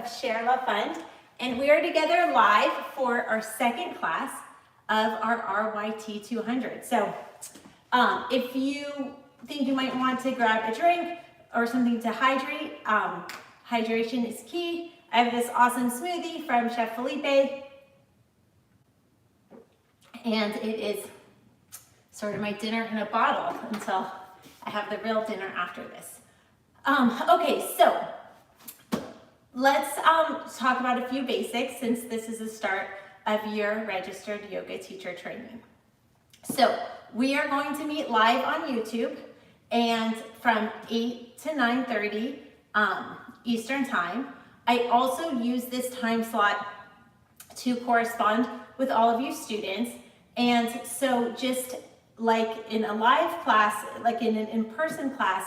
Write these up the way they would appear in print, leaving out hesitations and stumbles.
ShareLove.Fund, and we are together live for our second class of our RYT 200. So if you think you might want to grab a drink or something to hydrate, hydration is key. I have this awesome smoothie from Chef Felipe, and it is sort of my dinner in a bottle until I have the real dinner after this. Okay, so let's talk about a few basics since this is the start of your registered yoga teacher training. So we are going to meet live on YouTube and from 8 to 9:30 Eastern time. I also use this time slot to correspond with all of you students. And so just like in a live class, like in an in-person class,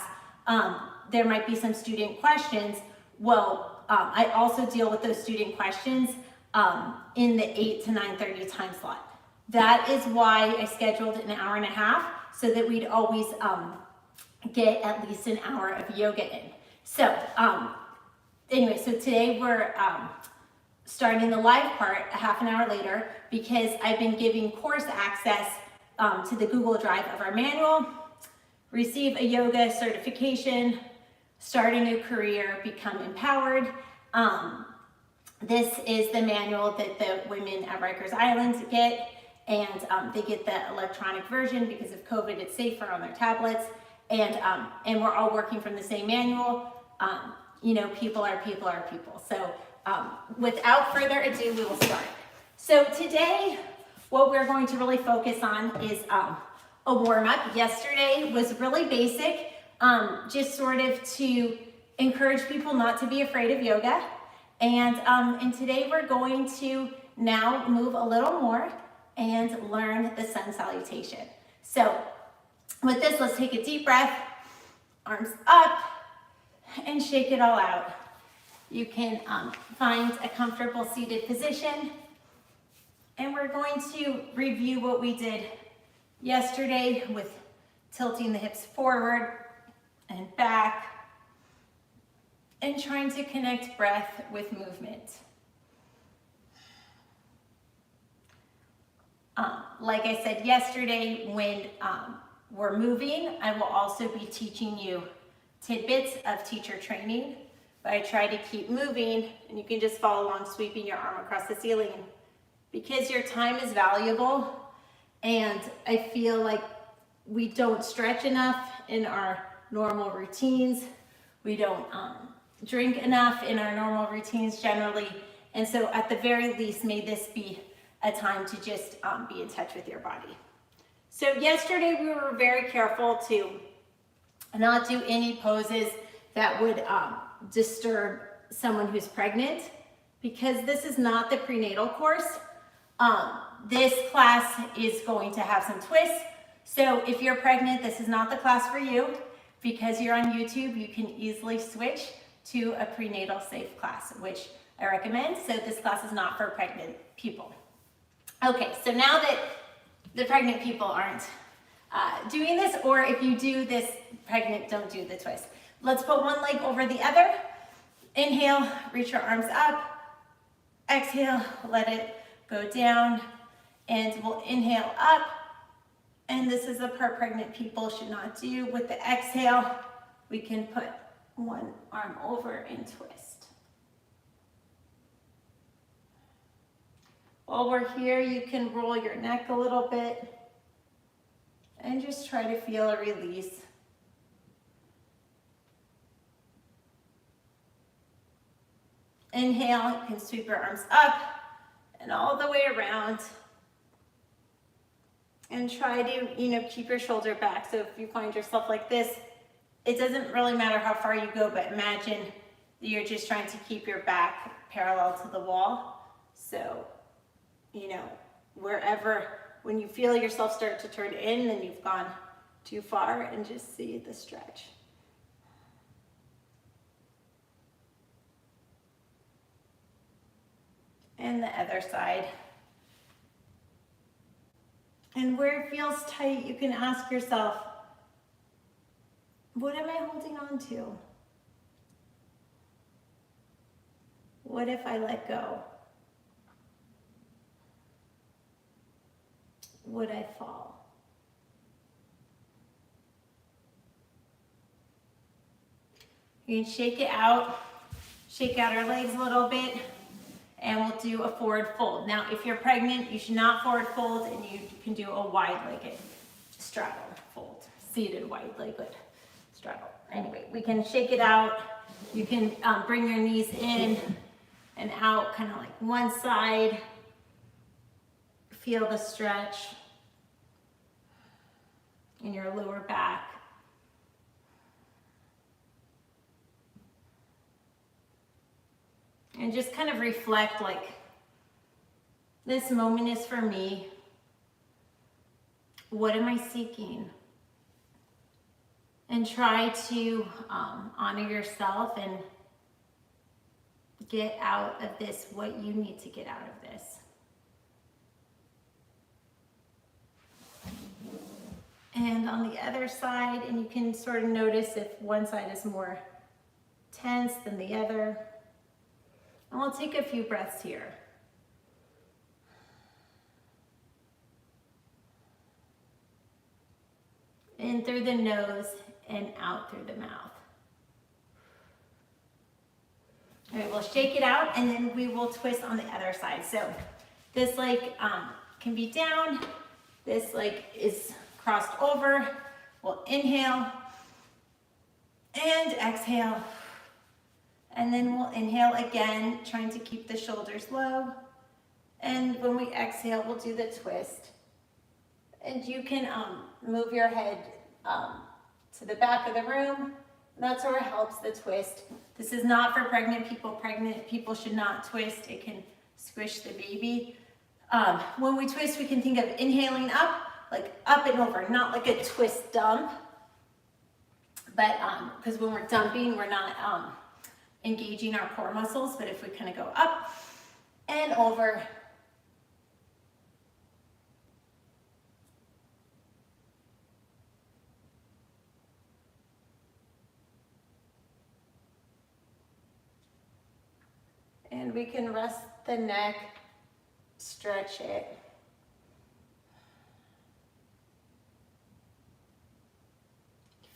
there might be some student questions. Well, I also deal with those student questions in the 8 to 9:30 time slot. That is why I scheduled an hour and a half so that we'd always get at least an hour of yoga in. So anyway, so today we're starting the live part a half an hour later because I've been giving course access to the Google Drive of our manual, receive a yoga certification, start a new career, become empowered. This is the manual that the women at Rikers Island get, and they get the electronic version because of COVID. It's safer on their tablets, and we're all working from the same manual. You know, people are people are people. So without further ado, we will start. So today, what we're going to really focus on is a warm-up. Yesterday was really basic, just sort of to encourage people not to be afraid of yoga. And today we're going to now move a little more and learn the sun salutation. So with this, let's take a deep breath, arms up, and shake it all out. You can find a comfortable seated position. And we're going to review what we did yesterday with tilting the hips forward and back and trying to connect breath with movement. Like I said yesterday, when we're moving, I will also be teaching you tidbits of teacher training, but I try to keep moving, and you can just follow along, sweeping your arm across the ceiling, because your time is valuable, and I feel like we don't stretch enough in our normal routines. We don't drink enough in our normal routines generally, and so at the very least, may this be a time to just be in touch with your body. So yesterday we were very careful to not do any poses that would disturb someone who's pregnant, because this is not the prenatal course. This class is going to have some twists. So if you're pregnant, this is not the class for you. Because you're on YouTube, you can easily switch to a prenatal safe class, which I recommend. So this class is not for pregnant people. Okay, so now that the pregnant people aren't doing this, or if you do this pregnant, don't do the twist. Let's put one leg over the other. Inhale, reach your arms up. Exhale, let it go down, and we'll inhale up. And this is the part pregnant people should not do. With the exhale, we can put one arm over and twist. While we're here, you can roll your neck a little bit and just try to feel a release. Inhale, you can sweep your arms up and all the way around. And try to, keep your shoulder back. So if you find yourself like this, it doesn't really matter how far you go, but imagine that you're just trying to keep your back parallel to the wall. So, wherever, when you feel yourself start to turn in, then you've gone too far, and just see the stretch. And the other side. And where it feels tight, you can ask yourself, what am I holding on to? What if I let go? Would I fall? You can shake it out, shake out our legs a little bit, and we'll do a forward fold. Now, if you're pregnant, you should not forward fold, and you can do a wide-legged straddle fold, seated wide-legged straddle. Anyway, we can shake it out. You can bring your knees in and out, kind of like one side. Feel the stretch in your lower back. And just kind of reflect, like, this moment is for me. What am I seeking? And try to honor yourself and get out of this what you need to get out of this. And on the other side, and you can sort of notice if one side is more tense than the other. And we'll take a few breaths here. In through the nose and out through the mouth. All right, we'll shake it out and then we will twist on the other side. So this leg can be down. This leg is crossed over. We'll inhale and exhale. And then we'll inhale again, trying to keep the shoulders low. And when we exhale, we'll do the twist. And you can move your head to the back of the room. That sort of helps the twist. This is not for pregnant people. Pregnant people should not twist. It can squish the baby. When we twist, we can think of inhaling up, like up and over, not like a twist dump. But because when we're dumping, we're not engaging our core muscles. But if we kind of go up and over, and we can rest the neck, stretch it.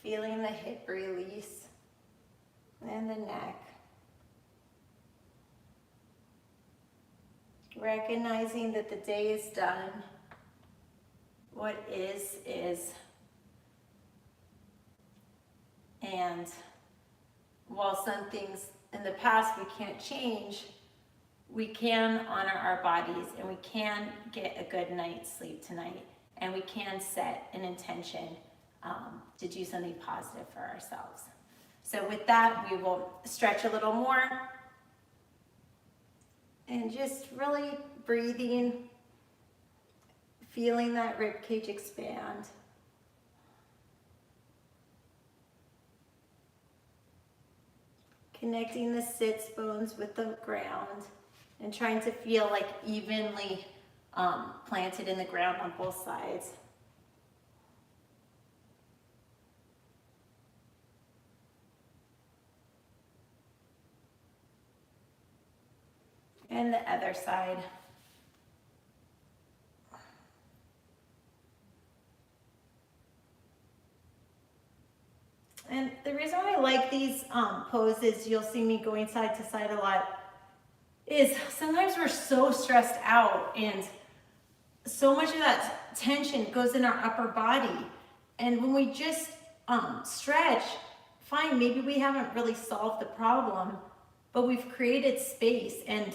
Feeling the hip release and the neck. Recognizing that the day is done. What is. And while some things in the past we can't change, we can honor our bodies and we can get a good night's sleep tonight, and we can set an intention to do something positive for ourselves. So with that, we will stretch a little more and just really breathing, feeling that rib cage expand. Connecting the sits bones with the ground and trying to feel like evenly planted in the ground on both sides. And the other side. And the reason why I like these poses, you'll see me going side to side a lot, is sometimes we're so stressed out and so much of that tension goes in our upper body. And when we just stretch, fine, maybe we haven't really solved the problem, but we've created space. And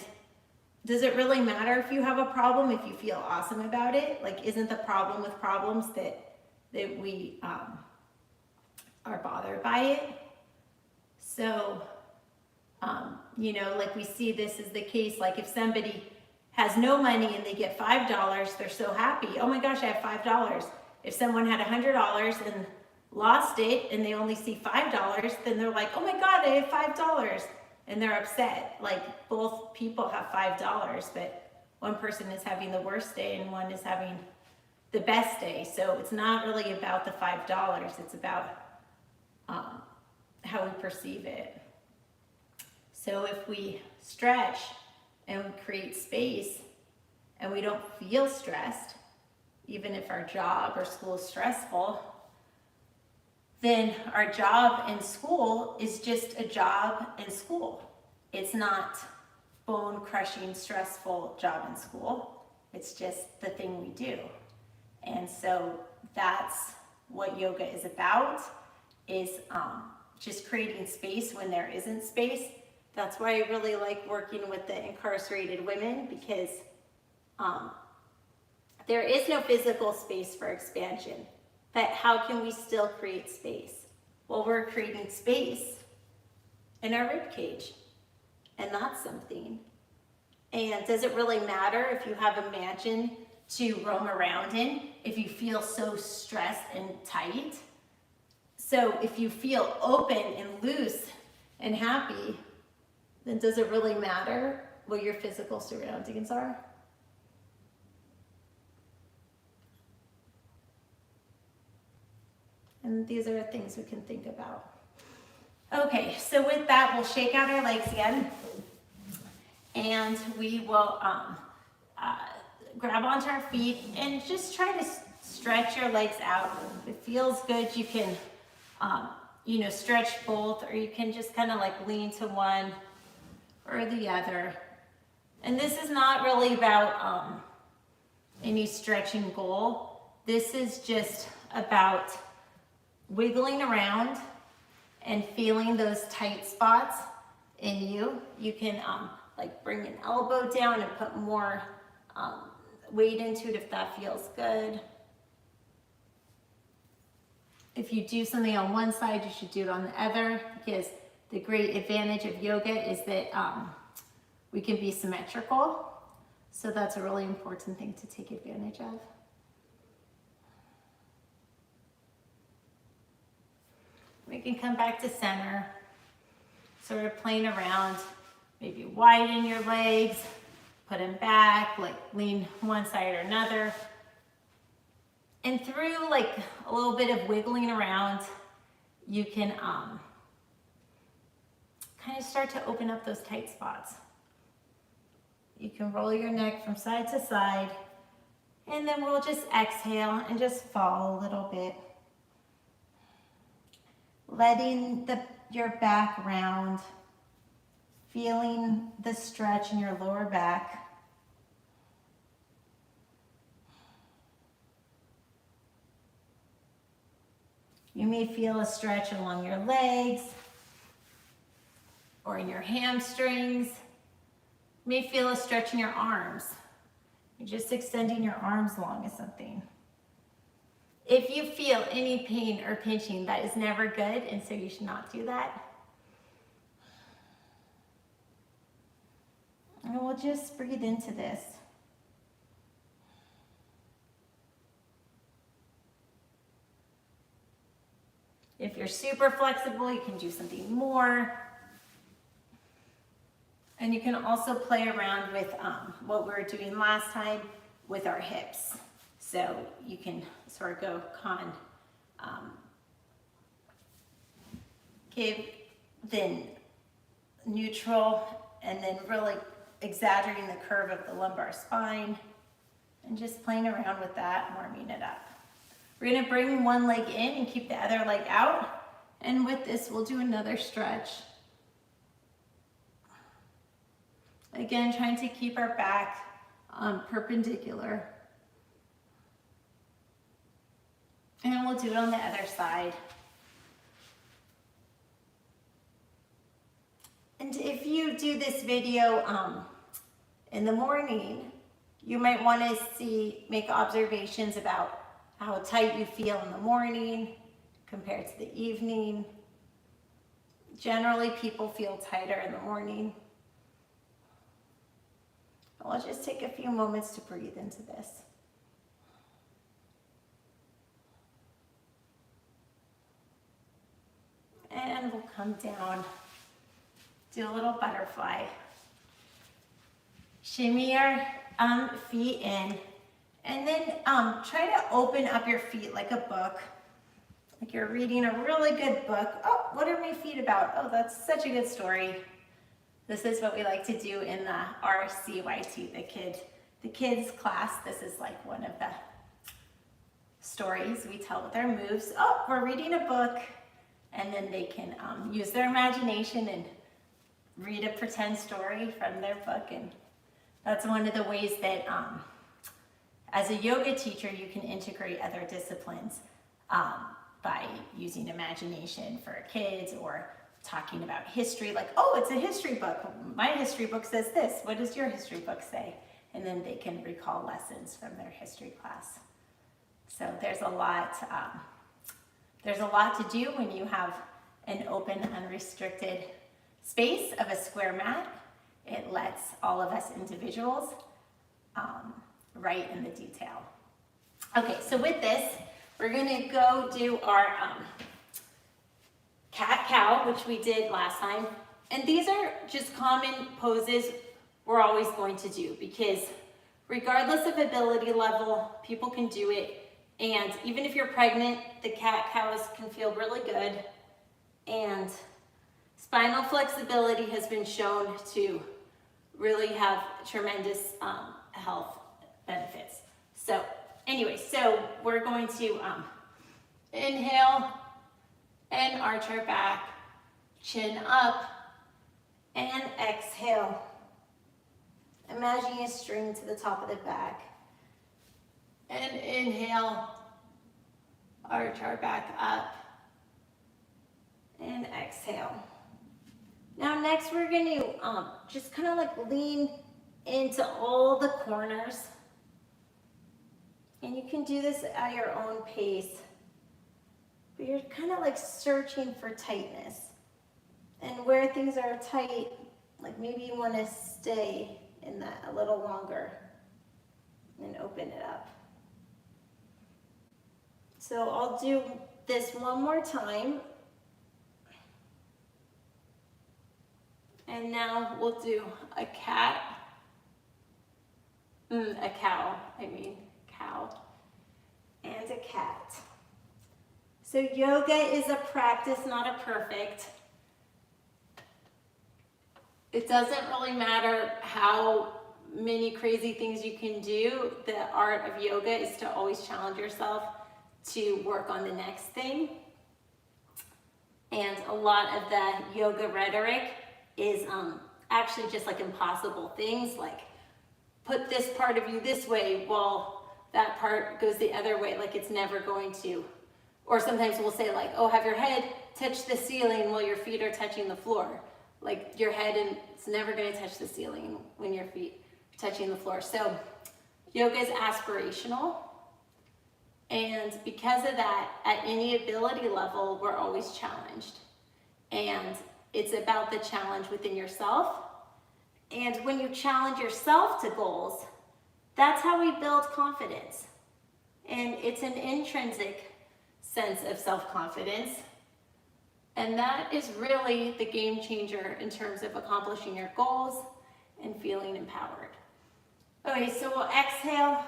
does it really matter if you have a problem if you feel awesome about it? Like, isn't the problem with problems that we are bothered by it? So, you know, like we see this is the case, like if somebody has no money and they get $5, they're so happy. Oh my gosh, I have $5. If someone had $100 and lost it and they only see $5, then they're like, oh my God, I have $5. And they're upset. Like, both people have $5, but one person is having the worst day and one is having the best day. So it's not really about the $5. It's about how we perceive it. So if we stretch and we create space and we don't feel stressed, even if our job or school is stressful, then our job in school is just a job in school. It's not bone-crushing, stressful job in school. It's just the thing we do. And so that's what yoga is about, is just creating space when there isn't space. That's why I really like working with the incarcerated women, because there is no physical space for expansion. But how can we still create space? Well, we're creating space in our rib cage, and that's something. And does it really matter if you have a mansion to roam around in, if you feel so stressed and tight? So if you feel open and loose and happy, then does it really matter what your physical surroundings are? And these are things we can think about. Okay, so with that, we'll shake out our legs again. And we will grab onto our feet and just try to stretch your legs out. If it feels good, you can, stretch both, or you can just kind of like lean to one or the other. And this is not really about any stretching goal. This is just about wiggling around and feeling those tight spots in you. You can like bring an elbow down and put more weight into it if that feels good. If you do something on one side, you should do it on the other, because the great advantage of yoga is that we can be symmetrical. So that's a really important thing to take advantage of. We can come back to center, sort of playing around, maybe widen your legs, put them back, like lean one side or another. And through like a little bit of wiggling around, you can kind of start to open up those tight spots. You can roll your neck from side to side, and then we'll just exhale and just fall a little bit. Letting your back round, feeling the stretch in your lower back. You may feel a stretch along your legs or in your hamstrings. You may feel a stretch in your arms. You're just extending your arms long as something. If you feel any pain or pinching, that is never good, and so you should not do that. And we'll just breathe into this. If you're super flexible, you can do something more. And you can also play around with what we were doing last time with our hips. So you can sort of go give then neutral, and then really exaggerating the curve of the lumbar spine, and just playing around with that, warming it up. We're gonna bring one leg in and keep the other leg out. And with this, we'll do another stretch. Again, trying to keep our back perpendicular. And we'll do it on the other side. And if you do this video in the morning, you might want to make observations about how tight you feel in the morning compared to the evening. Generally, people feel tighter in the morning. I'll just take a few moments to breathe into this. And we'll come down, do a little butterfly. Shimmy our feet in, and then try to open up your feet like a book, like you're reading a really good book. Oh, what are my feet about? Oh, that's such a good story. This is what we like to do in the RYT, the kids class. This is like one of the stories we tell with our moves. Oh, we're reading a book, and then they can use their imagination and read a pretend story from their book. And that's one of the ways that as a yoga teacher, you can integrate other disciplines by using imagination for kids, or talking about history, like, oh, it's a history book. My history book says this. What does your history book say? And then they can recall lessons from their history class. So there's a lot to do when you have an open, unrestricted space of a square mat. It lets all of us individuals write in the detail. Okay, so with this, we're gonna go do our cat-cow, which we did last time. And these are just common poses we're always going to do, because regardless of ability level, people can do it. And even if you're pregnant, the cat-cows can feel really good. And spinal flexibility has been shown to really have tremendous health benefits. So anyway, so we're going to inhale and arch our back, chin up, and exhale. Imagine a string to the top of the back. And inhale, arch our back up, and exhale. Now next we're going to just kind of like lean into all the corners. And you can do this at your own pace. But you're kind of like searching for tightness. And where things are tight, like maybe you want to stay in that a little longer and open it up. So I'll do this one more time. And now we'll do a cow, and a cat. So yoga is a practice, not a perfect. It doesn't really matter how many crazy things you can do. The art of yoga is to always challenge yourself to work on the next thing. And a lot of the yoga rhetoric is actually just like impossible things, like put this part of you this way while that part goes the other way, like it's never going to. Or sometimes we'll say like, oh, have your head touch the ceiling while your feet are touching the floor. Like your head, and it's never going to touch the ceiling when your feet are touching the floor. So yoga is aspirational. And because of that, at any ability level, we're always challenged. And it's about the challenge within yourself. And when you challenge yourself to goals, that's how we build confidence. And it's an intrinsic sense of self-confidence. And that is really the game changer in terms of accomplishing your goals and feeling empowered. Okay, so we'll exhale.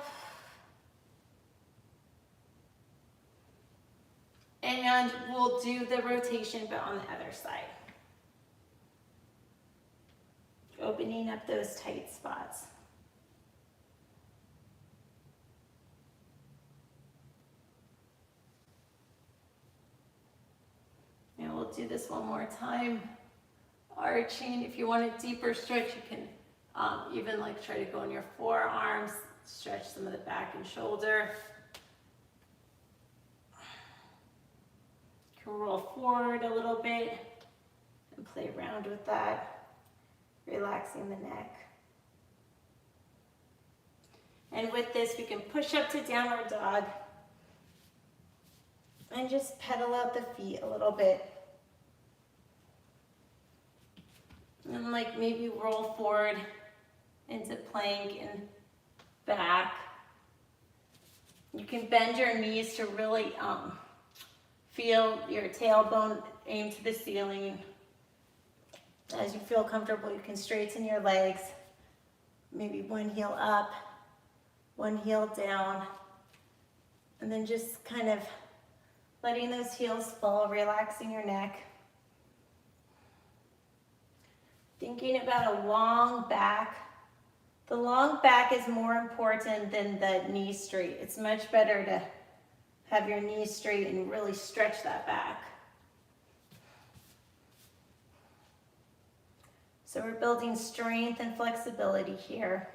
And we'll do the rotation, but on the other side. Opening up those tight spots. And we'll do this one more time. Arching. If you want a deeper stretch, you can even like try to go in your forearms, stretch some of the back and shoulder. You can roll forward a little bit and play around with that, relaxing the neck. And with this, we can push up to downward dog and just pedal out the feet a little bit. And like maybe roll forward into plank and back. You can bend your knees to really feel your tailbone aim to the ceiling. As you feel comfortable, you can straighten your legs. Maybe one heel up, one heel down. And then just kind of letting those heels fall, relaxing your neck. Thinking about a long back. The long back is more important than the knee straight. It's much better to have your knees straight and really stretch that back. So we're building strength and flexibility here.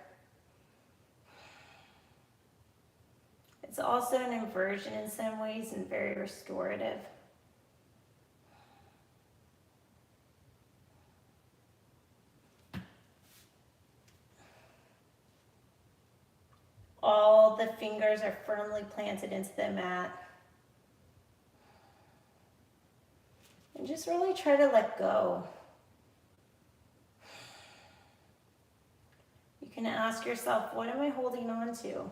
It's also an inversion in some ways and very restorative. All the fingers are firmly planted into the mat. And just really try to let go. You can ask yourself, what am I holding on to?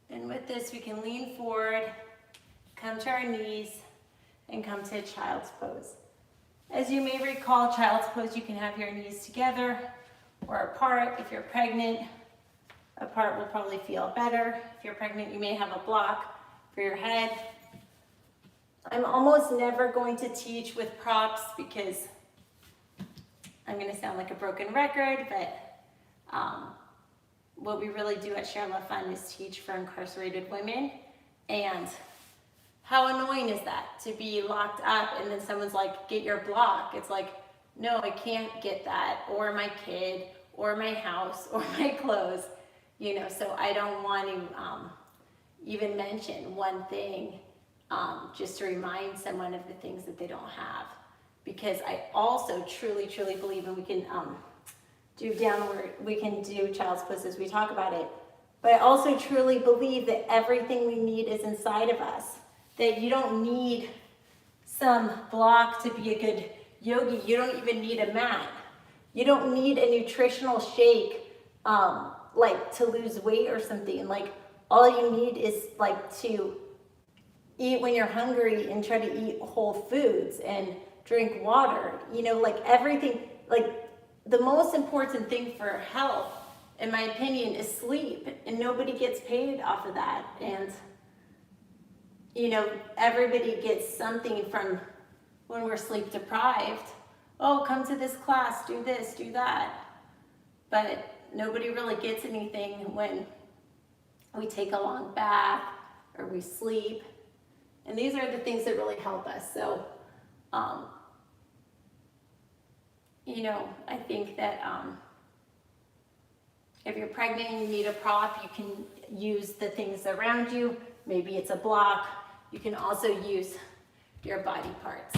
And with this, we can lean forward, come to our knees, and come to child's pose. As you may recall, child's pose, you can have your knees together or apart. If you're pregnant, apart will probably feel better. If you're pregnant, you may have a block for your head. I'm almost never going to teach with props because I'm going to sound like a broken record, but what we really do at ShareLove.Fund is teach for incarcerated women. And how annoying is that to be locked up and then someone's like, get your block. It's like, no, I can't get that, or my kid, or my house, or my clothes, you know, so I don't want to even mention one thing just to remind someone of the things that they don't have. Because I also truly, truly believe, and we can do downward, we can do child's pose as we talk about it, but I also truly believe that everything we need is inside of us. That you don't need some block to be a good yogi. You don't even need a mat. You don't need a nutritional shake like to lose weight or something. Like all you need is like to eat when you're hungry and try to eat whole foods and drink water. You know, like everything, like the most important thing for health, in my opinion, is sleep. And nobody gets paid off of that. And you know, everybody gets something from when we're sleep deprived. Oh, come to this class, do this, do that. But nobody really gets anything when we take a long bath or we sleep. And these are the things that really help us. So, you know, I think that if you're pregnant and you need a prop, you can use the things around you. Maybe it's a block. You can also use your body parts.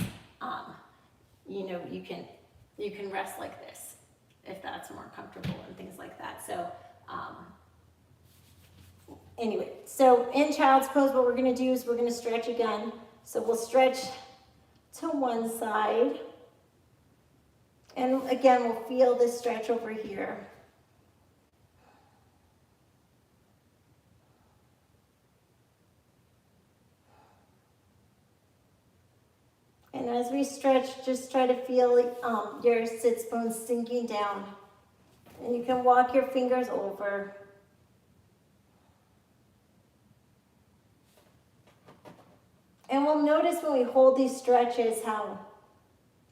You know, you can rest like this if that's more comfortable and things like that. So anyway, so in child's pose, what we're going to do is we're going to stretch again. So we'll stretch to one side. And again, we'll feel this stretch over here. And as we stretch, just try to feel your sits bones sinking down. And you can walk your fingers over. And we'll notice when we hold these stretches how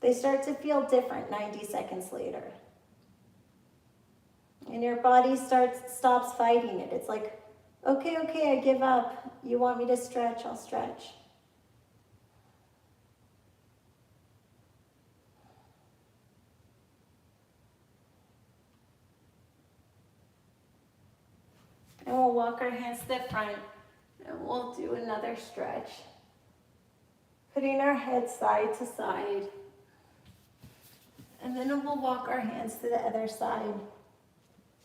they start to feel different 90 seconds later. And your body stops fighting it. It's like, okay, I give up. You want me to stretch, I'll stretch. And we'll walk our hands to the front and we'll do another stretch. Putting our head side to side. And then we'll walk our hands to the other side,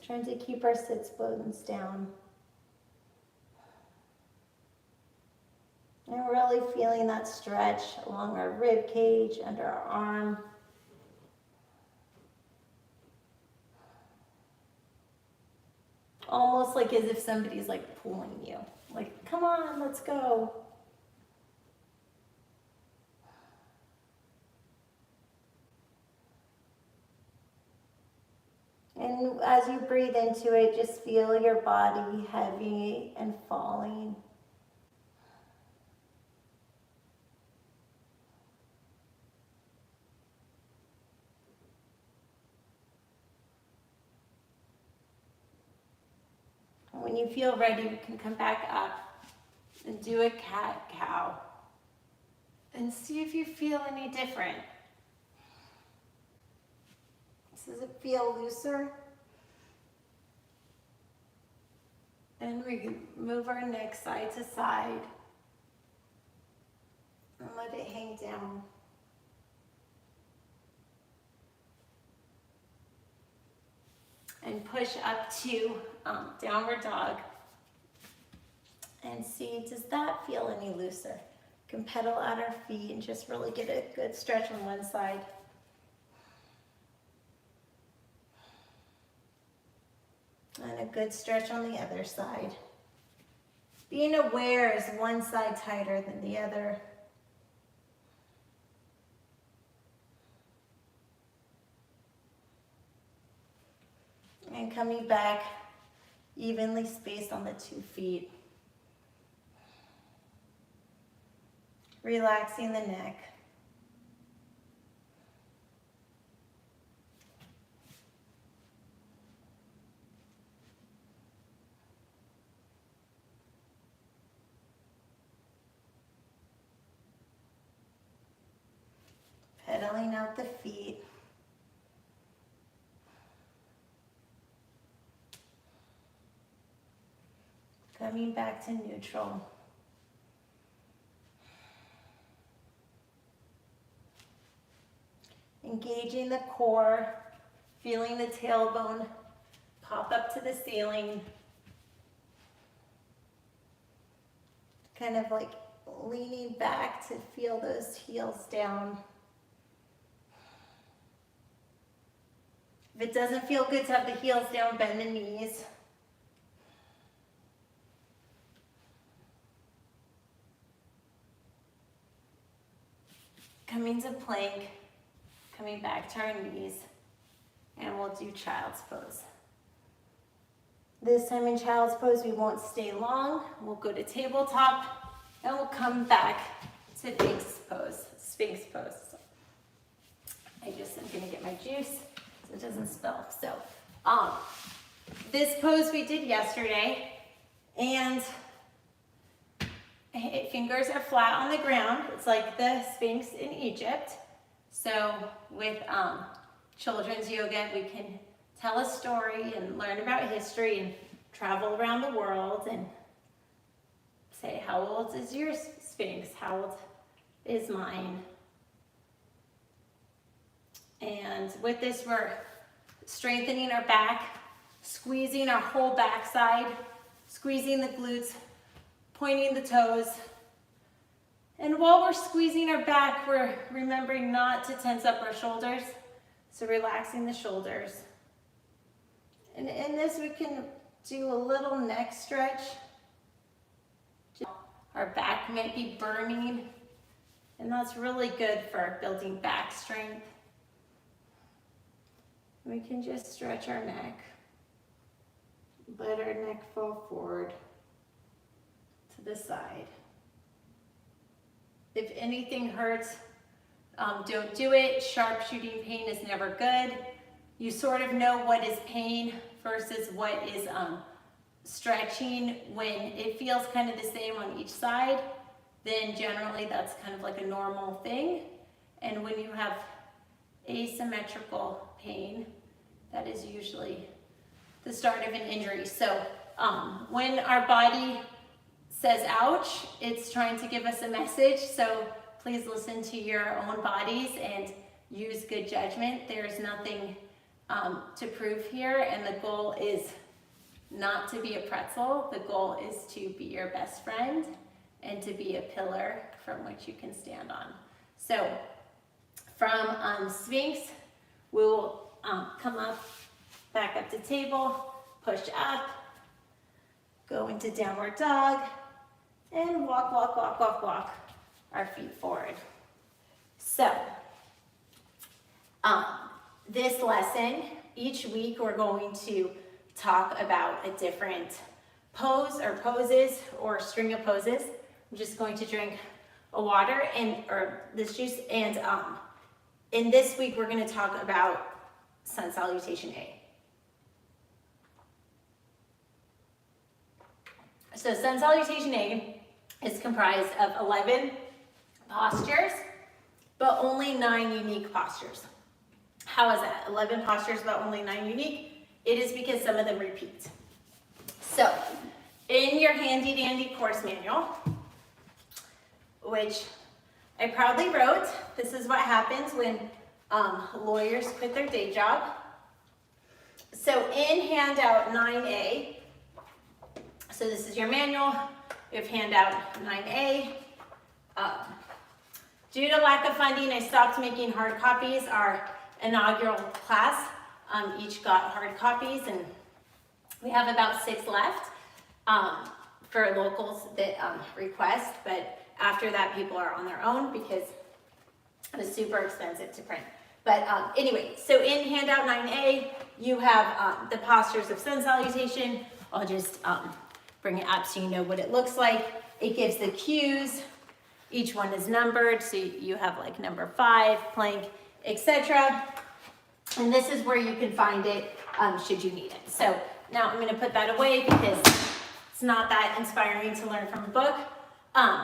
trying to keep our sits bones down. And really feeling that stretch along our rib cage, under our arm. Almost like as if somebody's like pulling you. Like, come on, let's go. And as you breathe into it, just feel your body heavy and falling. When you feel ready, you can come back up and do a cat-cow. And see if you feel any different. Does it feel looser? And we can move our neck side to side and let it hang down. And push up to downward dog. And see, does that feel any looser? You can pedal out our feet and just really get a good stretch on one side. And a good stretch on the other side. Being aware, is one side tighter than the other? And coming back, evenly spaced on the 2 feet. Relaxing the neck. Pedaling out the feet. Coming back to neutral. Engaging the core, feeling the tailbone pop up to the ceiling. Kind of like leaning back to feel those heels down. If it doesn't feel good to have the heels down, bend the knees. Coming to plank, coming back to our knees, and we'll do child's pose. This time in child's pose, we won't stay long. We'll go to tabletop, and we'll come back to Sphinx pose. I just am gonna get my juice so it doesn't spill. So, this pose we did yesterday, and fingers are flat on the ground. It's like the Sphinx in Egypt. So with children's yoga, we can tell a story and learn about history and travel around the world and say, how old is your Sphinx? How old is mine? And with this, we're strengthening our back, squeezing our whole backside, squeezing the glutes, pointing the toes. And while we're squeezing our back, we're remembering not to tense up our shoulders. So relaxing the shoulders. And in this, we can do a little neck stretch. Our back might be burning, and that's really good for building back strength. We can just stretch our neck. Let our neck fall forward to the side. If anything hurts, don't do it. Sharpshooting pain is never good. You sort of know what is pain versus what is stretching. When it feels kind of the same on each side, then generally that's kind of like a normal thing. And when you have asymmetrical pain, that is usually the start of an injury. So when our body says ouch, it's trying to give us a message. So please listen to your own bodies and use good judgment. There's nothing to prove here, and the goal is not to be a pretzel. The goal is to be your best friend and to be a pillar from which you can stand on. So from Sphinx, we will come up, back up to table, push up, go into downward dog, and walk, walk, walk, walk, walk our feet forward. So, this lesson, each week we're going to talk about a different pose or poses or string of poses. I'm just going to drink a water or this juice, and in this week we're going to talk about Sun Salutation A. So sun salutation A is comprised of 11 postures, but only 9 unique postures. How is that? 11 postures, but only 9 unique? It is because some of them repeat. So, in your handy dandy course manual, which I proudly wrote, this is what happens when lawyers quit their day job. So in handout 9A, so this is your manual, we have handout 9A. Due to lack of funding, I stopped making hard copies. Our inaugural class each got hard copies, and we have about 6 left for locals that request, but after that people are on their own because it was super expensive to print. But anyway, so in handout 9A, you have the postures of sun salutation. I'll just bring it up so you know what it looks like. It gives the cues. Each one is numbered, so you have like number 5, plank, etc. And this is where you can find it should you need it. So now I'm going to put that away because it's not that inspiring to learn from a book.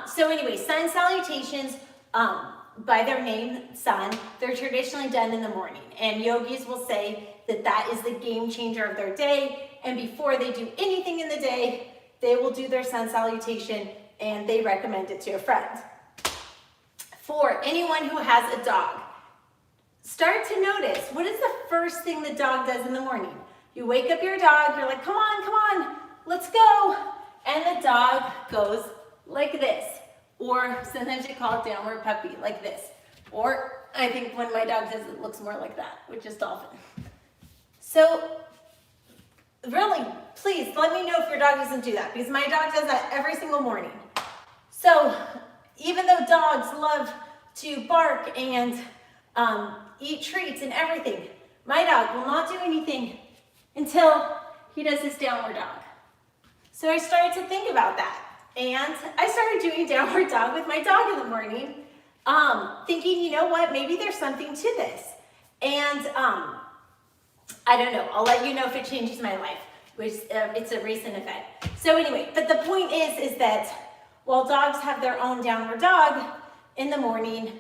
So anyway, sun salutations, by their name, sun, they're traditionally done in the morning. And yogis will say that that is the game changer of their day. And before they do anything in the day, they will do their sun salutation, and they recommend it to a friend. For anyone who has a dog, start to notice, what is the first thing the dog does in the morning? You wake up your dog, you're like, come on, let's go. And the dog goes like this. Or sometimes you call it downward puppy, like this. Or I think when my dog does it, looks more like that, which is dolphin. So really, please let me know if your dog doesn't do that, because my dog does that every single morning. So even though dogs love to bark and eat treats and everything, my dog will not do anything until he does his downward dog. So I started to think about that. And I started doing downward dog with my dog in the morning, thinking, you know what, maybe there's something to this. And I don't know, I'll let you know if it changes my life, which it's a recent event. So anyway, but the point is that while dogs have their own downward dog in the morning,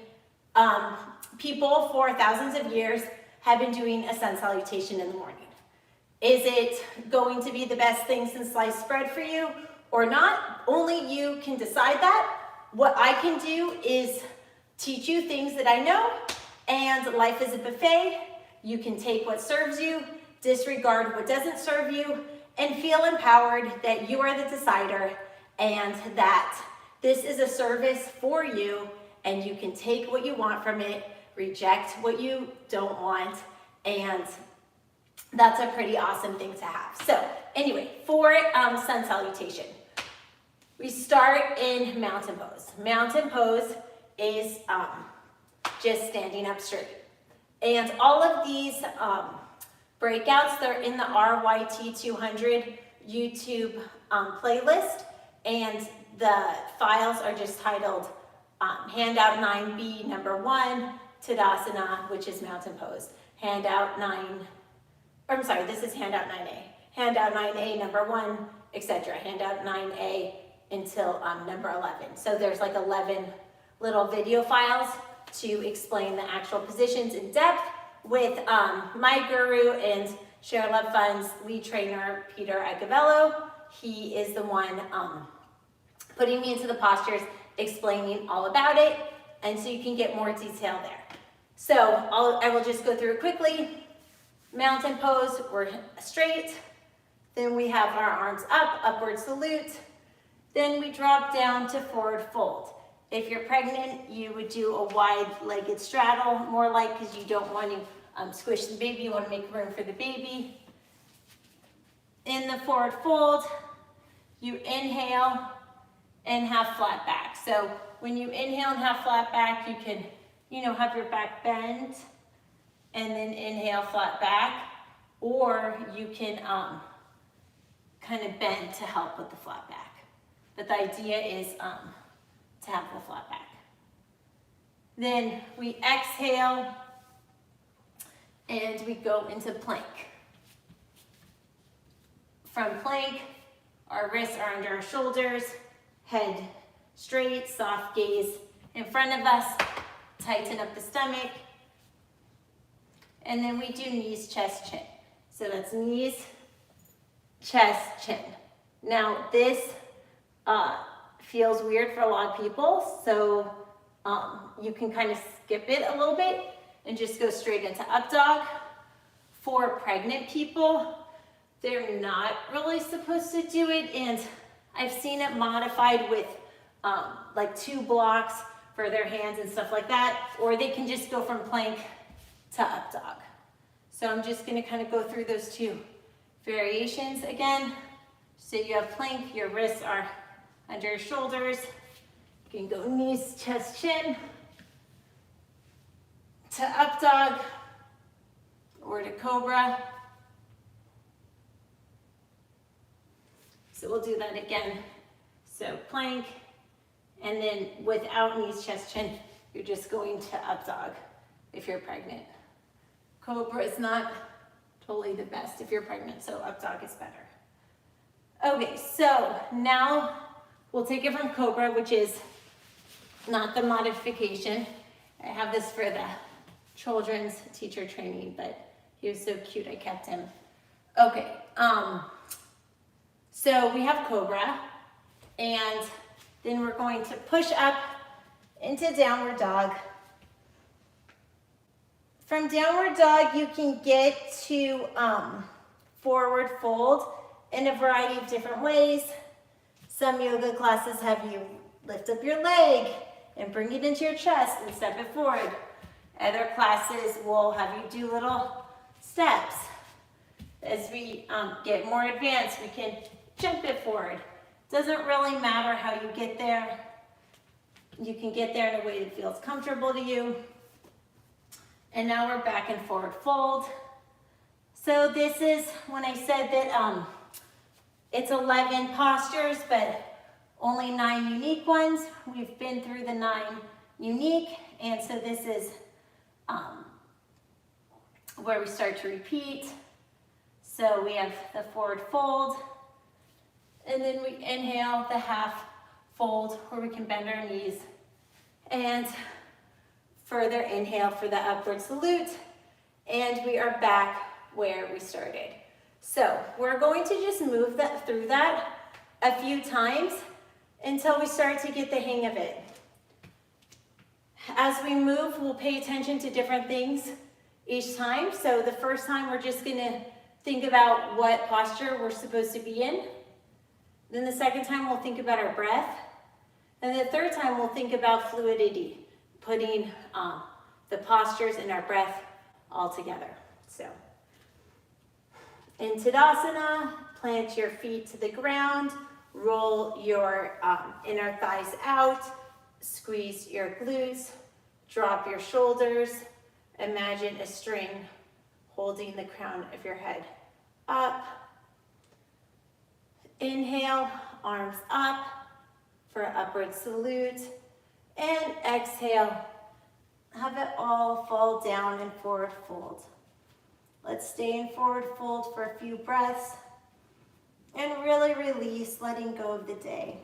people for thousands of years have been doing a sun salutation in the morning. Is it going to be the best thing since sliced bread for you or not? Only you can decide that. What I can do is teach you things that I know, and life is a buffet. You can take what serves you, disregard what doesn't serve you, and feel empowered that you are the decider and that this is a service for you, and you can take what you want from it, reject what you don't want, and that's a pretty awesome thing to have. So anyway, for sun salutation, we start in mountain pose. Mountain pose is just standing up straight. And all of these breakouts, they're in the RYT 200 YouTube playlist, and the files are just titled Handout 9B number 1, Tadasana, which is mountain pose. Handout 9, or I'm sorry, this is handout 9A. Handout 9A number 1, etc. Handout 9A until number 11. So there's like 11 little video files to explain the actual positions in depth with my guru and ShareLove.Fund's lead trainer, Peter Agavello. He is the one putting me into the postures, explaining all about it, and so you can get more detail there. So I will just go through it quickly. Mountain pose, we're straight. Then we have our arms up, upward salute. Then we drop down to forward fold. If you're pregnant, you would do a wide-legged straddle, more like because you don't want to squish the baby, you want to make room for the baby. In the forward fold, you inhale and have flat back. So when you inhale and have flat back, you can, have your back bend and then inhale flat back, or you can kind of bend to help with the flat back. But the idea is to have the flat back. Then we exhale and we go into plank. From plank, Our wrists are under our shoulders, head straight, soft gaze in front of us, tighten up the stomach, and then we do knees, chest, chin. So that's knees, chest, chin. Now this feels weird for a lot of people, so you can kind of skip it a little bit and just go straight into up dog. For pregnant people, they're not really supposed to do it, and I've seen it modified with like 2 blocks for their hands and stuff like that, or they can just go from plank to up dog. So I'm just gonna kind of go through those 2 variations again. So you have plank, your wrists are under your shoulders. You can go knees, chest, chin, to up dog, or to cobra. So we'll do that again. So plank, and then without knees, chest, chin, you're just going to up dog if you're pregnant. Cobra is not totally the best if you're pregnant, so up dog is better. Okay, so now we'll take it from cobra, which is not the modification. I have this for the children's teacher training, but he was so cute, I kept him. Okay, so we have cobra, and then we're going to push up into downward dog. From downward dog, you can get to forward fold in a variety of different ways. Some yoga classes have you lift up your leg and bring it into your chest and step it forward. Other classes will have you do little steps. As we get more advanced, we can jump it forward. Doesn't really matter how you get there. You can get there in a way that feels comfortable to you. And now we're back and forward fold. So this is when I said that it's 11 postures, but only 9 unique ones. We've been through the 9 unique, and so this is where we start to repeat. So we have the forward fold, and then we inhale the half fold where we can bend our knees, and further inhale for the upward salute, and we are back where we started. So we're going to just move that through that a few times until we start to get the hang of it. As we move, we'll pay attention to different things each time. So the first time we're just gonna think about what posture we're supposed to be in. Then the second time we'll think about our breath. And the third time we'll think about fluidity, putting the postures and our breath all together. So in Tadasana, plant your feet to the ground, roll your inner thighs out, squeeze your glutes, drop your shoulders, imagine a string holding the crown of your head up. Inhale, arms up for upward salute, and exhale, have it all fall down in forward fold. Let's stay in forward fold for a few breaths and really release, letting go of the day.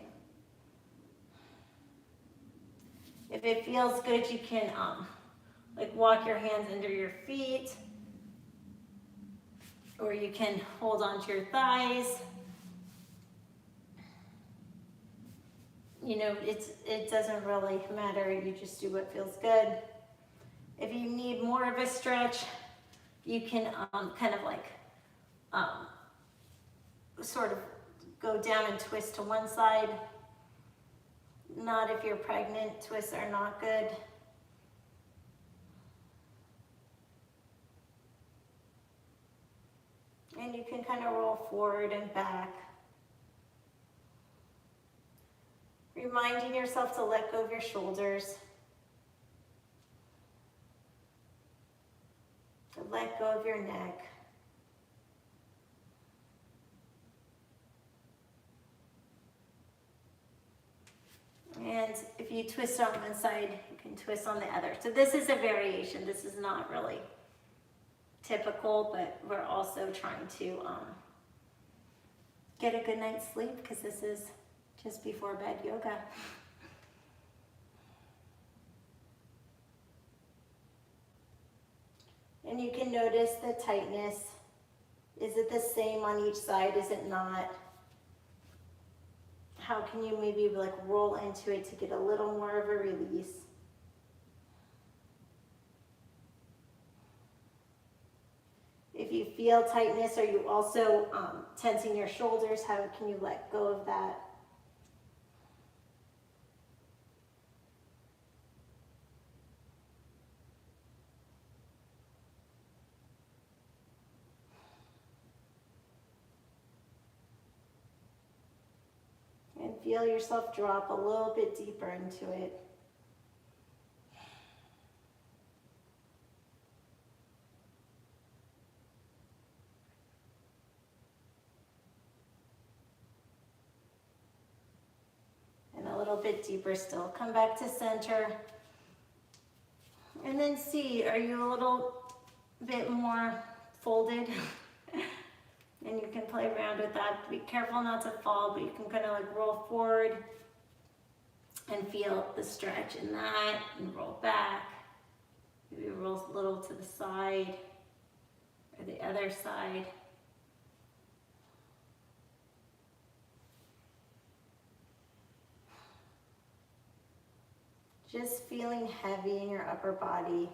If it feels good, you can like walk your hands under your feet, or you can hold onto your thighs. You know, it doesn't really matter. You just do what feels good. If you need more of a stretch, you can kind of like sort of go down and twist to one side. Not if you're pregnant, twists are not good. And you can kind of roll forward and back. Reminding yourself to let go of your shoulders. To let go of your neck. And if you twist on one side, you can twist on the other. So this is a variation. This is not really typical, but we're also trying to get a good night's sleep, because this is just before bed yoga. And you can notice the tightness. Is it the same on each side? Is it not? How can you maybe like roll into it to get a little more of a release? If you feel tightness, are you also tensing your shoulders? How can you let go of that? And feel yourself drop a little bit deeper into it. And a little bit deeper still. Come back to center. And then see, are you a little bit more folded? And you can play around with that. Be careful not to fall, but you can kind of like roll forward and feel the stretch in that, and roll back. Maybe roll a little to the side or the other side. Just feeling heavy in your upper body,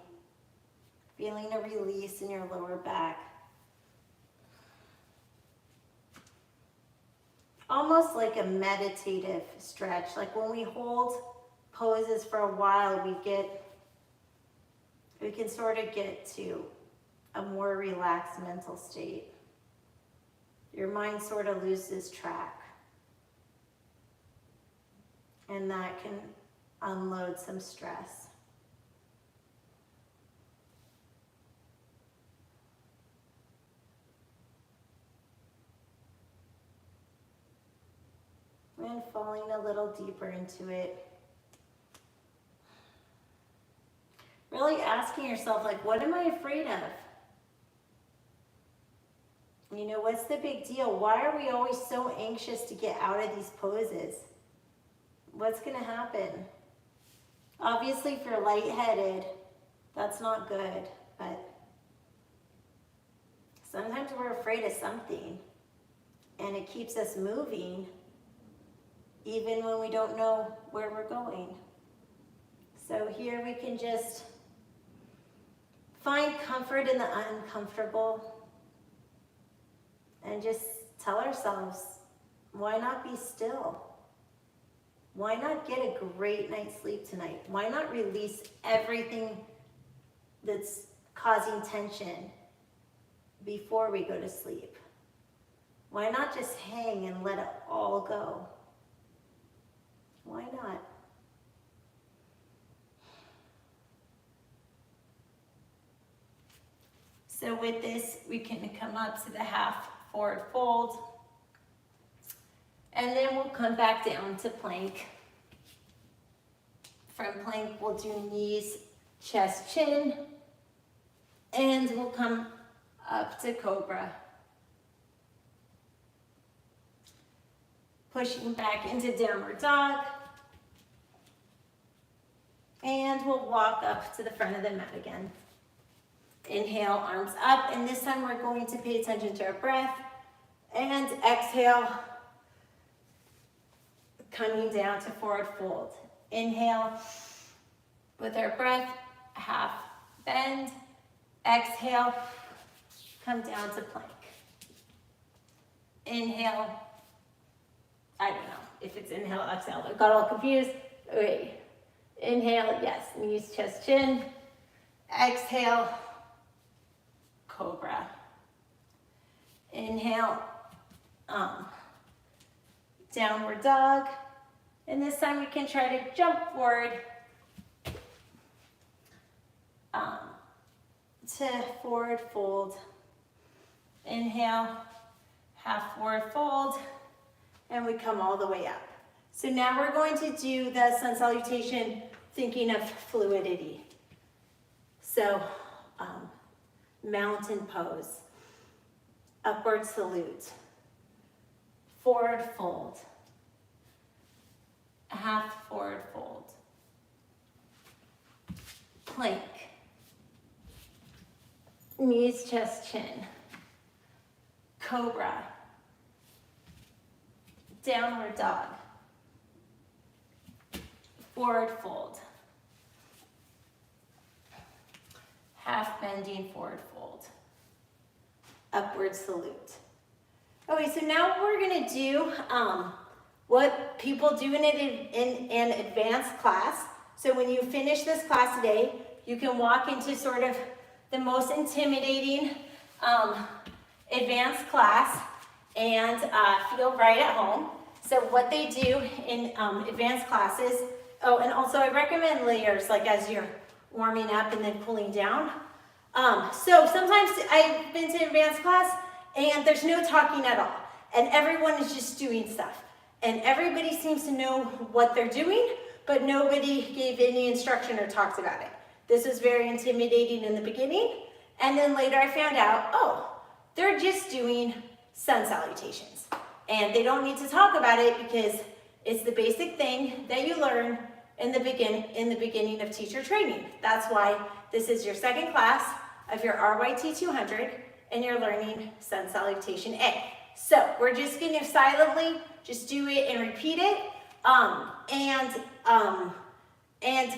feeling a release in your lower back. Almost like a meditative stretch. Like when we hold poses for a while, we can sort of get to a more relaxed mental state. Your mind sort of loses track. And that can unload some stress. And falling a little deeper into it. Really asking yourself, like, what am I afraid of? You know, what's the big deal? Why are we always so anxious to get out of these poses? What's going to happen? Obviously, if you're lightheaded, that's not good, but sometimes we're afraid of something, and it keeps us moving even when we don't know where we're going. So here we can just find comfort in the uncomfortable and just tell ourselves, why not be still? Why not get a great night's sleep tonight? Why not release everything that's causing tension before we go to sleep? Why not just hang and let it all go? Why not? So with this, we can come up to the half forward fold. And then we'll come back down to plank. From plank, we'll do knees, chest, chin. And we'll come up to cobra. Pushing back into downward dog. And we'll walk up to the front of the mat again. Inhale, arms up, and this time we're going to pay attention to our breath. And exhale, coming down to forward fold. Inhale, with our breath, half bend. Exhale, come down to plank. Inhale, I don't know if it's inhale, exhale. I got all confused. Okay. Inhale, yes, knees, chest, chin. Exhale, cobra. Inhale, downward dog. And this time we can try to jump forward to forward fold. Inhale, half forward fold, and we come all the way up. So now we're going to do the sun salutation thinking of fluidity. So mountain pose, upward salute, forward fold, half forward fold, plank, knees, chest, chin, cobra, downward dog, forward fold, half bending forward fold, upward salute. Okay, so now we're gonna do what people do in an advanced class. So when you finish this class today, you can walk into sort of the most intimidating advanced class and feel right at home. So what they do in advanced classes, oh, and also I recommend layers, like as you're warming up and then cooling down. So sometimes I've been to advanced class and there's no talking at all. And everyone is just doing stuff. And everybody seems to know what they're doing, but nobody gave any instruction or talked about it. This was very intimidating in the beginning. And then later I found out, oh, they're just doing sun salutations. And they don't need to talk about it because it's the basic thing that you learn in the beginning of teacher training. That's why this is your second class of your RYT 200 and you're learning sun salutation A. So we're just going to silently just do it and repeat it, and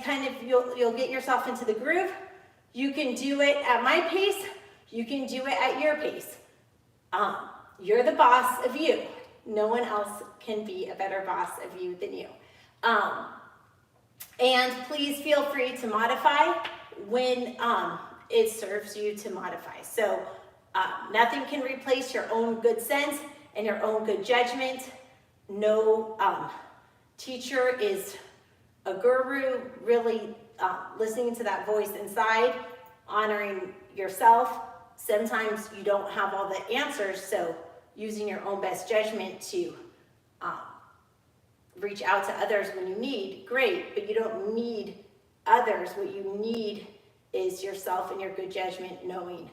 kind of you'll get yourself into the groove. You can do it at my pace. You can do it at your pace. You're the boss of you. No one else can be a better boss of you than you. And please feel free to modify when it serves you to modify. So nothing can replace your own good sense and your own good judgment. No teacher is a guru. Really listening to that voice inside, honoring yourself. Sometimes you don't have all the answers, so using your own best judgment to reach out to others when you need, great, but you don't need others. What you need is yourself and your good judgment, knowing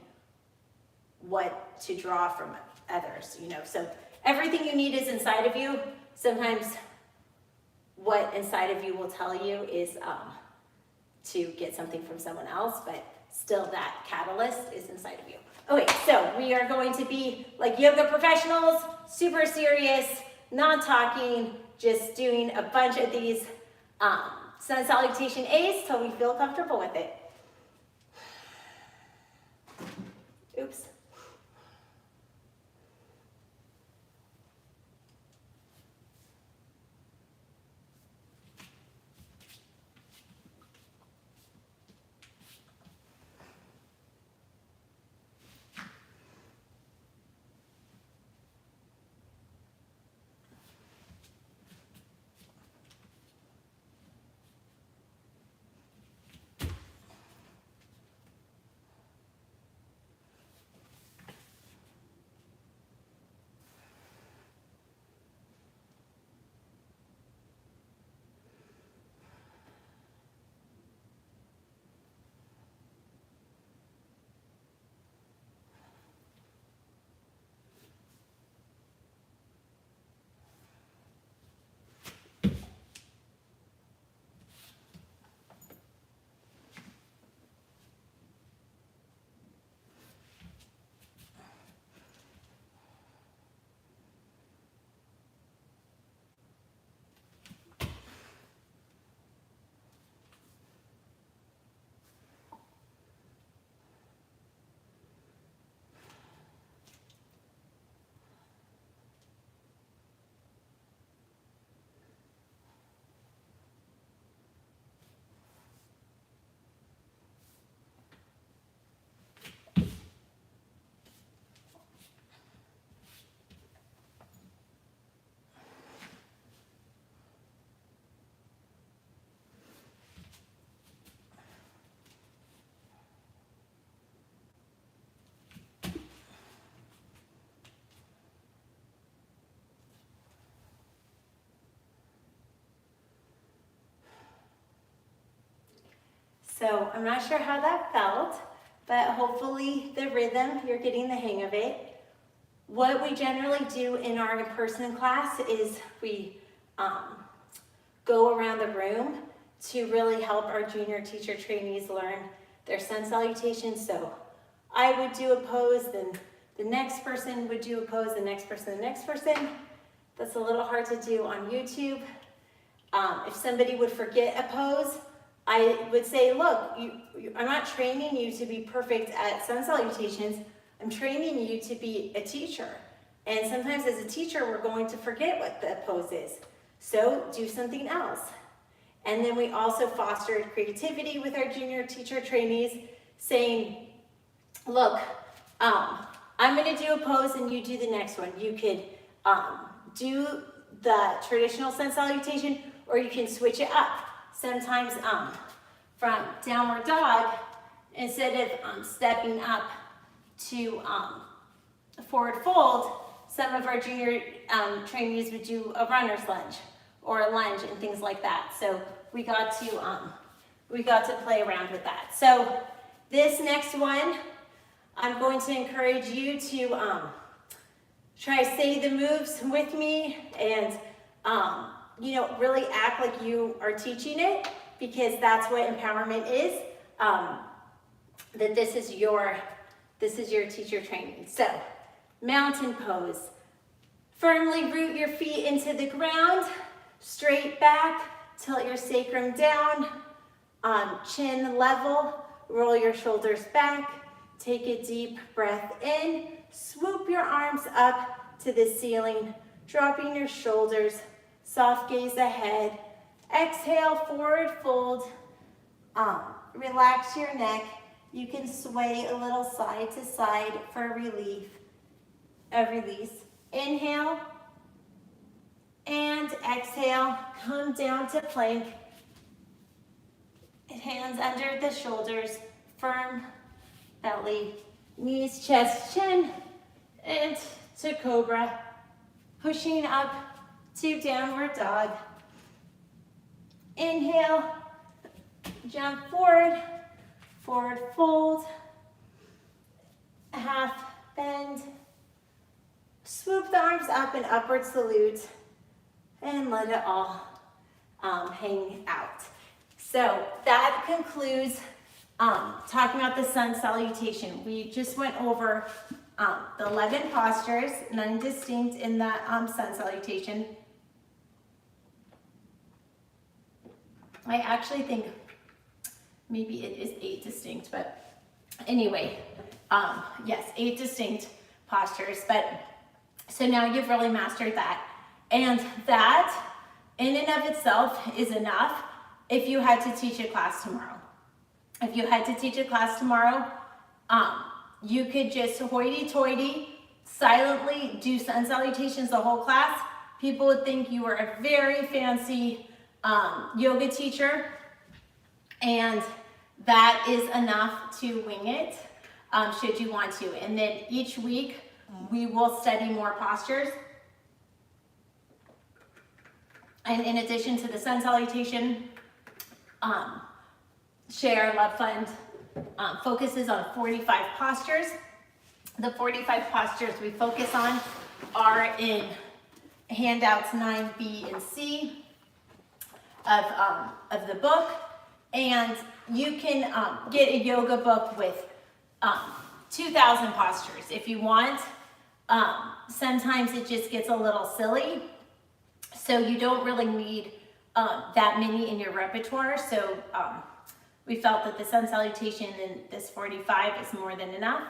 what to draw from others, you know. So everything you need is inside of you. Sometimes what inside of you will tell you is to get something from someone else, but still that catalyst is inside of you. Okay, so we are going to be like yoga professionals, super serious, non-talking, just doing a bunch of these sun salutation A's till we feel comfortable with it. Oops. So I'm not sure how that felt, but hopefully the rhythm, you're getting the hang of it. What we generally do in our in-person class is we go around the room to really help our junior teacher trainees learn their sun salutations. So I would do a pose, then the next person would do a pose, the next person, the next person. That's a little hard to do on YouTube. If somebody would forget a pose, I would say, look, I'm not training you to be perfect at sun salutations. I'm training you to be a teacher. And sometimes as a teacher, we're going to forget what the pose is. So do something else. And then we also fostered creativity with our junior teacher trainees, saying, look, I'm going to do a pose and you do the next one. You could do the traditional sun salutation, or you can switch it up. Sometimes from downward dog, instead of stepping up to forward fold, some of our junior trainees would do a runner's lunge or a lunge and things like that. So we got to play around with that. So this next one, I'm going to encourage you to try to say the moves with me and really act like you are teaching it, because that's what empowerment is. That this is your teacher training. So mountain pose. Firmly root your feet into the ground, straight back, tilt your sacrum down, chin level, roll your shoulders back, take a deep breath in, swoop your arms up to the ceiling, dropping your shoulders, soft gaze ahead, exhale, forward fold, relax your neck. You can sway a little side to side for release. Inhale and exhale, come down to plank. Hands under the shoulders, firm belly, knees, chest, chin, and to cobra. Pushing up to downward dog. Inhale, jump forward, forward fold, half bend, swoop the arms up and upward salute, and let it all hang out. So that concludes talking about the sun salutation. We just went over the 11 postures, none distinct in the sun salutation. I actually think maybe it is 8 distinct, but anyway, yes, 8 distinct postures. But so now you've really mastered that. And that in and of itself is enough if you had to teach a class tomorrow. If you had to teach a class tomorrow, you could just hoity-toity, silently do sun salutations the whole class. People would think you were a very fancy yoga teacher, and that is enough to wing it, should you want to. And then each week, we will study more postures. And in addition to the sun salutation, ShareLove.Fund focuses on 45 postures. The 45 postures we focus on are in handouts 9B and C of the book. And you can get a yoga book with 2,000 postures if you want. Sometimes it just gets a little silly, so you don't really need that many in your repertoire. So we felt that the sun salutation in this 45 is more than enough.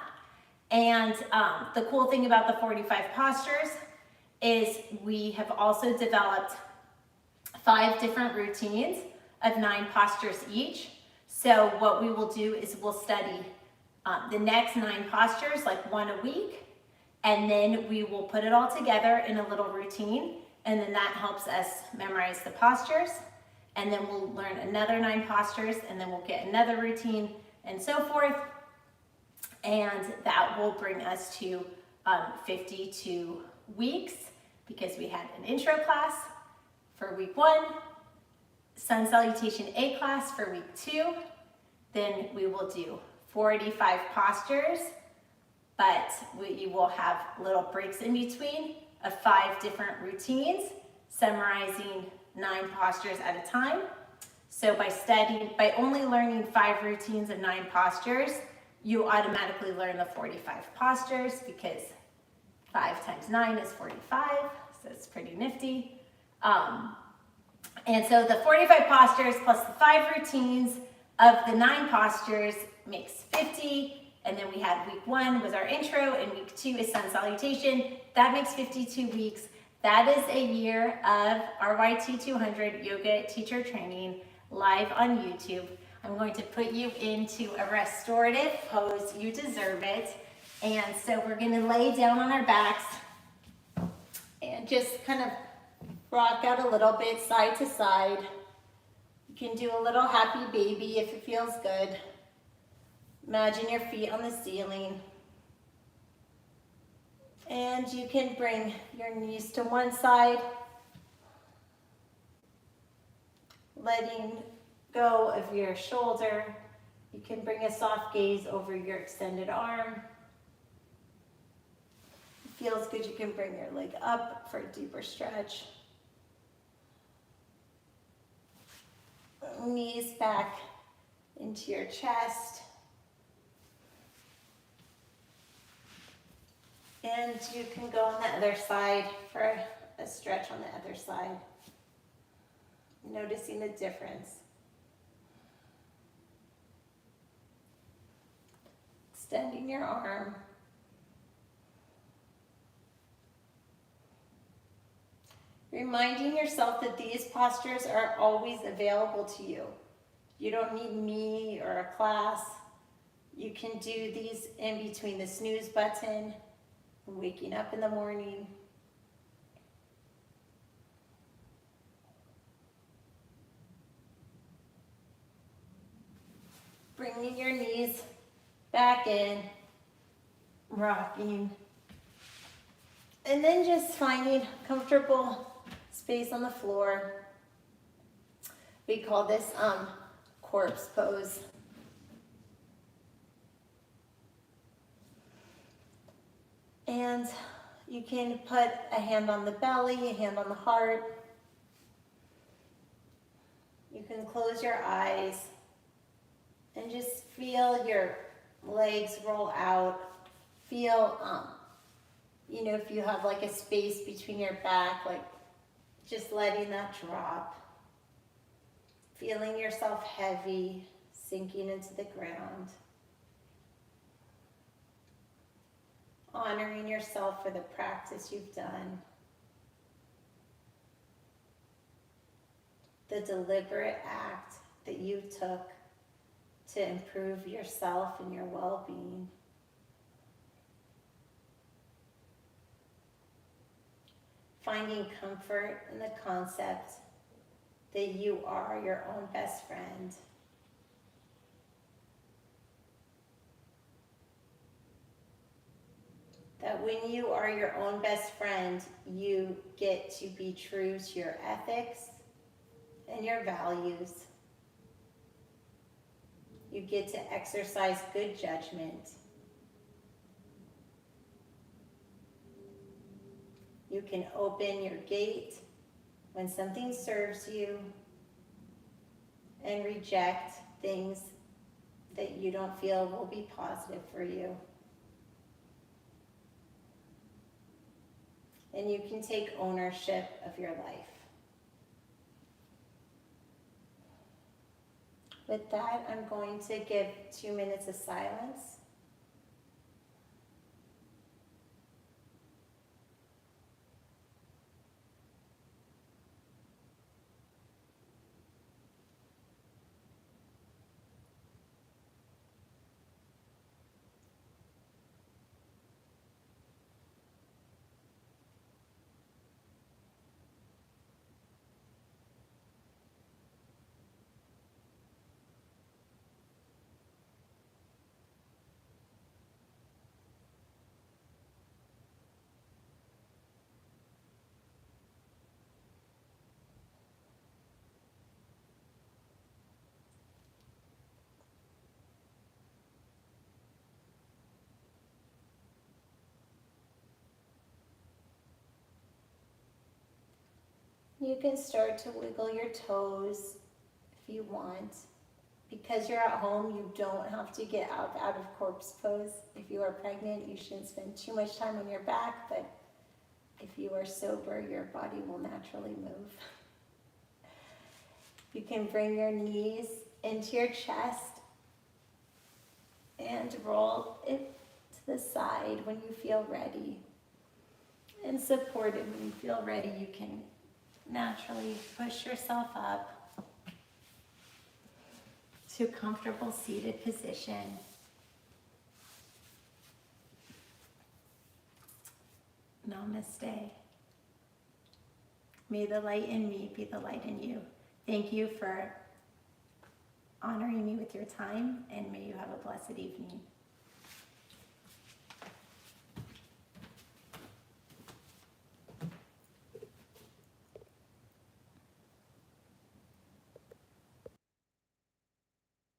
And the cool thing about the 45 postures is we have also developed 5 different routines of 9 postures each. So what we will do is we'll study the next 9 postures, like 1 a week, and then we will put it all together in a little routine, and then that helps us memorize the postures, and then we'll learn another 9 postures, and then we'll get another routine, and so forth, and that will bring us to 52 weeks, because we had an intro class for week 1, sun salutation A class for week 2, then we will do 45 postures but you will have little breaks in between of 5 different routines, summarizing 9 postures at a time. So by only learning 5 routines of 9 postures, you automatically learn the 45 postures, because 5 times 9 is 45, so it's pretty nifty. And so the 45 postures plus the 5 routines of the 9 postures makes 50. And then we had week 1 was our intro, and week 2 is sun salutation. That makes 52 weeks. That is a year of RYT 200 yoga teacher training live on YouTube. I'm going to put you into a restorative pose. You deserve it. And so we're going to lay down on our backs and just kind of rock out a little bit side to side. You can do a little happy baby if it feels good. Imagine your feet on the ceiling. And you can bring your knees to one side, letting go of your shoulder. You can bring a soft gaze over your extended arm. If it feels good, you can bring your leg up for a deeper stretch. Knees back into your chest. And you can go on the other side for a stretch on the other side. Noticing the difference. Extending your arm. Reminding yourself that these postures are always available to you. You don't need me or a class. You can do these in between the snooze button, waking up in the morning. Bringing your knees back in, rocking, and then just finding comfortable space on the floor. We call this corpse pose. And you can put a hand on the belly, a hand on the heart. You can close your eyes and just feel your legs roll out. Feel, if you have like a space between your back, like just letting that drop. Feeling yourself heavy, sinking into the ground. Honoring yourself for the practice you've done. The deliberate act that you took to improve yourself and your well-being. Finding comfort in the concept that you are your own best friend. That when you are your own best friend, you get to be true to your ethics and your values. You get to exercise good judgment. You can open your gate when something serves you and reject things that you don't feel will be positive for you. And you can take ownership of your life. With that, I'm going to give 2 minutes of silence. You can start to wiggle your toes if you want. Because you're at home, you don't have to get out of corpse pose. If you are pregnant, you shouldn't spend too much time on your back, but if you are sober, your body will naturally move. You can bring your knees into your chest and roll it to the side when you feel ready. And support it when you feel ready. You can naturally push yourself up to a comfortable seated position. Namaste. May the light in me be the light in you. Thank you for honoring me with your time, and may you have a blessed evening.